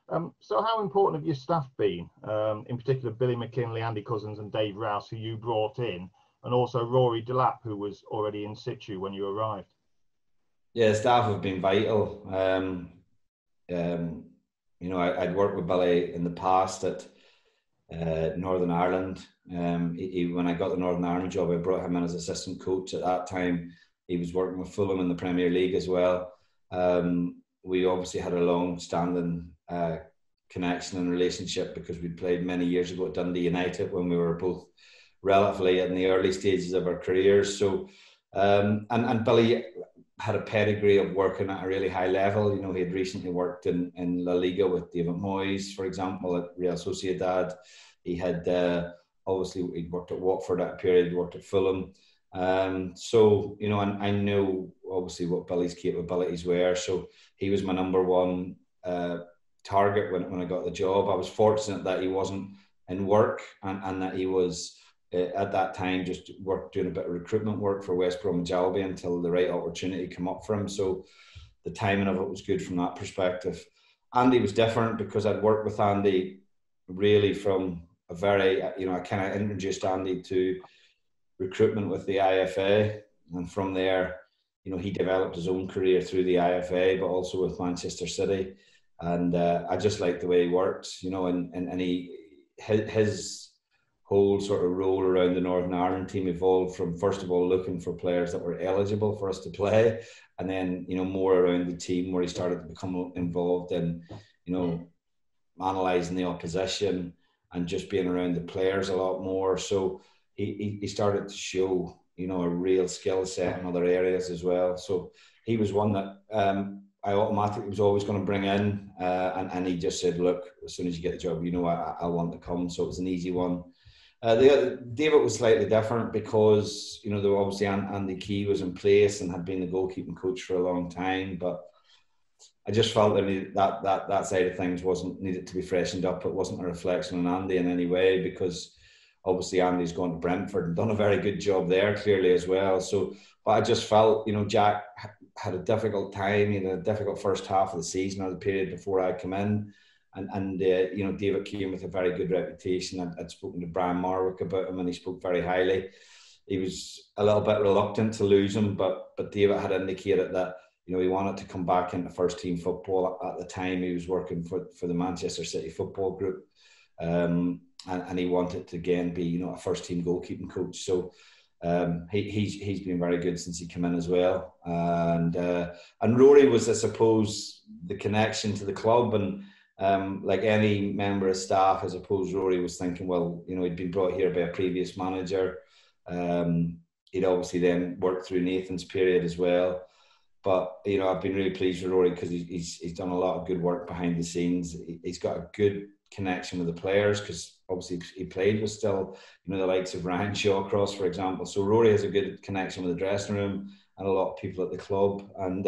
So how important have your staff been? In particular, Billy McKinley, Andy Cousins and Dave Rouse, who you brought in, and also Rory Delap, who was already in situ when you arrived. Yeah, staff have been vital. I'd worked with Billy in the past at Northern Ireland. When I got the Northern Ireland job, I brought him in as assistant coach. At that time, he was working with Fulham in the Premier League as well. We obviously had a long-standing connection and relationship because we'd played many years ago at Dundee United when we were both relatively in the early stages of our careers. So, and Billy had a pedigree of working at a really high level. You know, he had recently worked in La Liga with David Moyes, for example, at Real Sociedad. He had obviously he'd worked at Watford at a period, worked at Fulham. So, you know, and I know obviously what Billy's capabilities were. So he was my number one target when I got the job. I was fortunate that he wasn't in work and that he was at that time just doing a bit of recruitment work for West Bromwich Albion until the right opportunity came up for him. So the timing of it was good from that perspective. Andy was different because I'd worked with Andy really from a very, you know, I kind of introduced Andy to recruitment with the IFA, and from there, you know, he developed his own career through the IFA, but also with Manchester City. And I just liked the way he worked, you know, and his whole sort of role around the Northern Ireland team evolved from, first of all, looking for players that were eligible for us to play, and then, you know, more around the team where he started to become involved in, you know, analysing the opposition and just being around the players a lot more. So he started to show, you know, a real skill set in other areas as well. So he was one that I automatically was always going to bring in, and he just said, look, as soon as you get the job, you know, I want to come. So it was an easy one. David was slightly different because, you know, there were obviously Andy Key was in place and had been the goalkeeping coach for a long time, but I just felt that side of things needed to be freshened up. It wasn't a reflection on Andy in any way, because obviously Andy's gone to Brentford and done a very good job there clearly as well. So, but I just felt, you know, Jack had a difficult time, you know, a difficult first half of the season or the period before I come in. And you know, David came with a very good reputation. I'd spoken to Brian Marwick about him and he spoke very highly. He was a little bit reluctant to lose him, but David had indicated that, you know, he wanted to come back into first team football. At the time he was working for the Manchester City Football Group. And he wanted to again be, you know, a first team goalkeeping coach. So he's been very good since he came in as well. And Rory was, I suppose, the connection to the club, and like any member of staff, I suppose Rory was thinking, well, you know, he'd been brought here by a previous manager. He'd obviously then worked through Nathan's period as well. But, you know, I've been really pleased with Rory because he's done a lot of good work behind the scenes. He's got a good connection with the players because obviously he played with still, you know, the likes of Ryan Shawcross, for example. So Rory has a good connection with the dressing room and a lot of people at the club. And,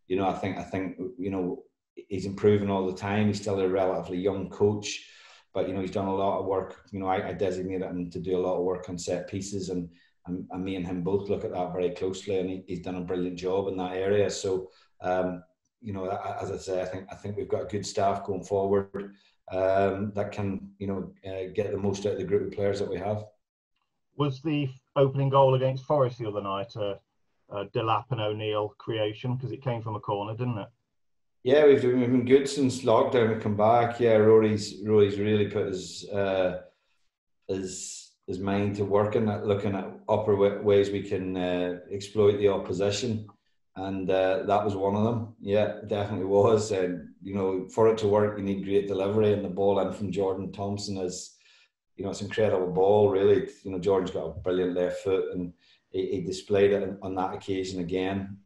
you know, I think, you know, he's improving all the time. He's still a relatively young coach, but, you know, he's done a lot of work. You know, I designated him to do a lot of work on set pieces, and me and him both look at that very closely, and he's done a brilliant job in that area. So, you know, as I say, I think we've got good staff going forward that can, you know, get the most out of the group of players that we have. Was the opening goal against Forest the other night a Delap and O'Neill creation, because it came from a corner, didn't it? Yeah, we've been good since lockdown. We come back. Yeah, Rory's really put his mind to working at looking at upper ways we can exploit the opposition, and that was one of them. Yeah, it definitely was. And you know, for it to work, you need great delivery, and the ball in from Jordan Thompson is, you know, it's an incredible ball. Really, you know, Jordan's got a brilliant left foot, and he displayed it on that occasion again.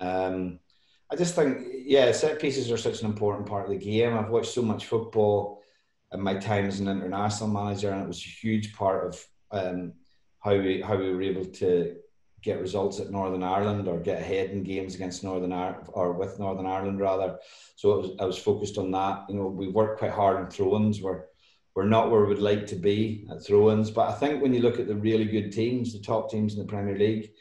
I just think, yeah, set pieces are such an important part of the game. I've watched so much football in my time as an international manager, and it was a huge part of how we were able to get results at Northern Ireland, or get ahead in games against Northern Ireland, or with Northern Ireland rather. So I was focused on that. You know, we worked quite hard on throw-ins. We're not where we'd like to be at throw-ins, but I think when you look at the really good teams, the top teams in the Premier League,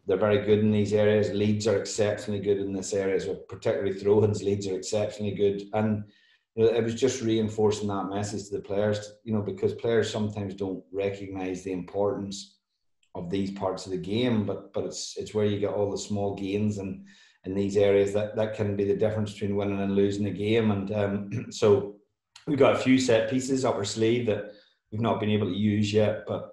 they're very good in these areas. Leeds are exceptionally good in this area, so particularly throw-ins. Leeds are exceptionally good, and it was just reinforcing that message to the players, because players sometimes don't recognise the importance of these parts of the game, but it's where you get all the small gains and in these areas that can be the difference between winning and losing a game. And so we've got a few set pieces up our sleeve that we've not been able to use yet, but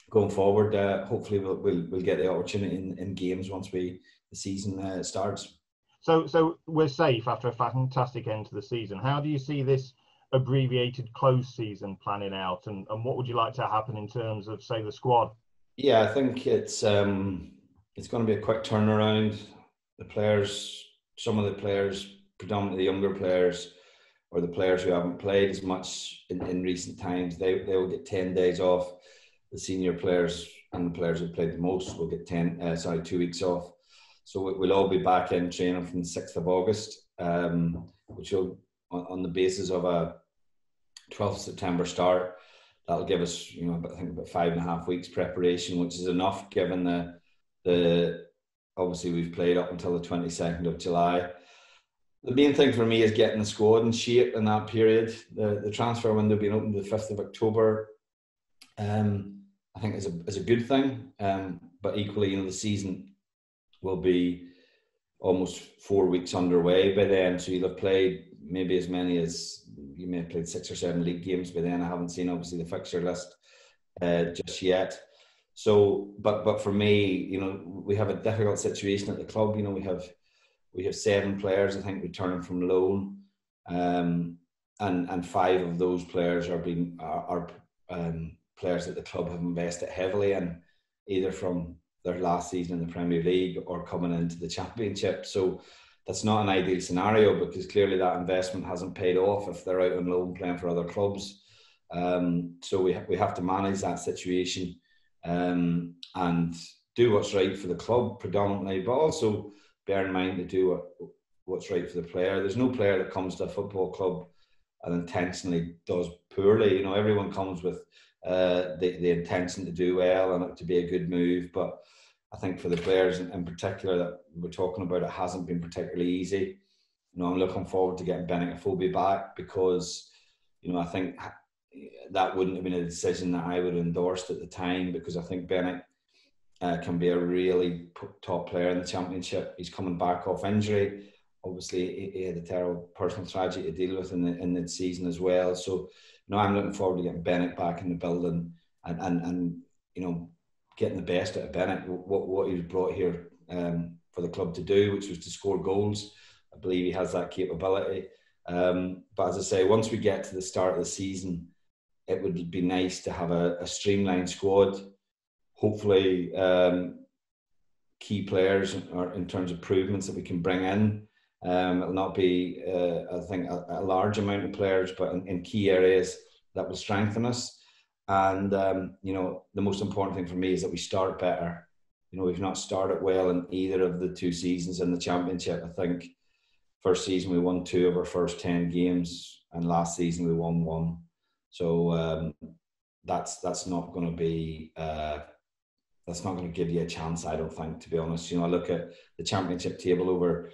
going forward, hopefully we'll get the opportunity in games once the season starts. So we're safe after a fantastic end to the season. How do you see this abbreviated closed season planning out, and what would you like to happen in terms of, say, the squad? Yeah, I think it's going to be a quick turnaround. The players, some of the players, predominantly the younger players, or the players who haven't played as much in recent times, they will get 10 days off. The senior players and the players who played the most will get 2 weeks off. So we'll all be back in training from the 6th of August, which will, on the basis of a 12th September start, that'll give us, I think about 5.5 weeks preparation, which is enough given the obviously we've played up until the 22nd of July. The main thing for me is getting the squad in shape in that period. The transfer window being open the 5th of October, I think is a good thing. But equally, the season will be almost 4 weeks underway by then. So you'll have played maybe as many as, you may have played 6 or 7 league games by then. I haven't seen obviously the fixture list just yet. So, but for me, we have a difficult situation at the club. We have 7 players, I think, returning from loan, and 5 of those players are players that the club have invested heavily in, either from their last season in the Premier League or coming into the Championship. So that's not an ideal scenario, because clearly that investment hasn't paid off if they're out on loan playing for other clubs. So we have to manage that situation and do what's right for the club predominantly, but also bear in mind to do what's right for the player. There's no player that comes to a football club and intentionally does poorly. Everyone comes with the intention to do well and it to be a good move. But I think for the players in particular that we're talking about, it hasn't been particularly easy. I'm looking forward to getting Benik Afobe back, because I think that wouldn't have been a decision that I would have endorsed at the time, because I think Benik can be a really top player in the Championship. He's coming back off injury. Obviously, he had a terrible personal tragedy to deal with in the season as well. So, I'm looking forward to getting Benik back in the building and getting the best out of Benik, what he was brought here for the club to do, which was to score goals. I believe he has that capability. But as I say, once we get to the start of the season, it would be nice to have a streamlined squad. Hopefully, key players or in terms of improvements that we can bring in. It'll not be, I think, a large amount of players, but in key areas that will strengthen us. And, the most important thing for me is that we start better. We've not started well in either of the 2 seasons in the Championship. I think first season we won 2 of our first 10 games, and last season we won 1. So that's not going to be... that's not going to give you a chance, I don't think, to be honest. I look at the Championship table over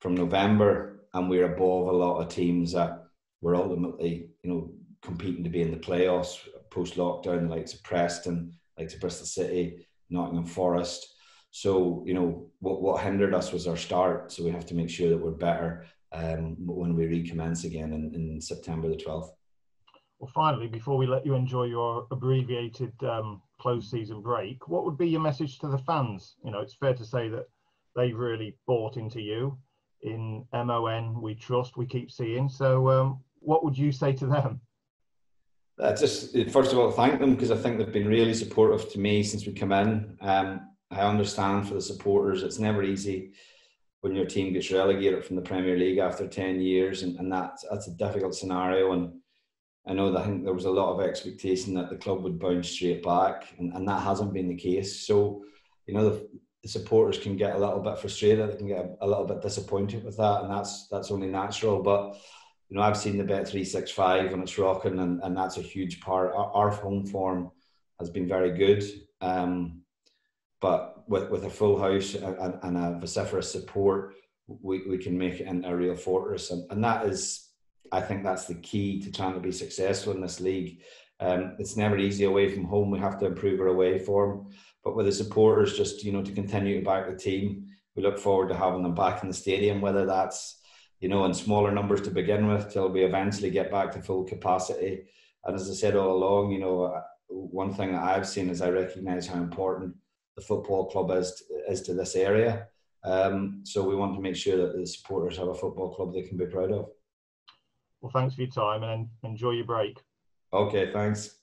from November, and we're above a lot of teams that were ultimately, competing to be in the playoffs post-lockdown, like Preston, like Bristol City, Nottingham Forest. So, what hindered us was our start. So we have to make sure that we're better when we recommence again in September the 12th. Well, finally, before we let you enjoy your abbreviated closed season break, what would be your message to the fans? It's fair to say that they've really bought into you. In MON, we trust, we keep seeing. So what would you say to them? Just first of all, thank them, because I think they've been really supportive to me since we come in. I understand for the supporters, it's never easy when your team gets relegated from the Premier League after 10 years, and that's a difficult scenario. And I know that I think there was a lot of expectation that the club would bounce straight back, and that hasn't been the case. So, the supporters can get a little bit frustrated, they can get a little bit disappointed with that, and that's only natural. But I've seen the Bet365 and it's rocking, and that's a huge part. Our home form has been very good, but with a full house and a vociferous support, we can make it into a real fortress, and that is I think that's the key to trying to be successful in this league. It's never easy away from home. We have to improve our away form. But with the supporters, just, you know, to continue to back the team, we look forward to having them back in the stadium, whether that's, you know, in smaller numbers to begin with, till we eventually get back to full capacity. And as I said all along, you know, one thing that I've seen is I recognise how important the football club is to this area. So we want to make sure that the supporters have a football club they can be proud of. Well, thanks for your time and enjoy your break. Okay, thanks.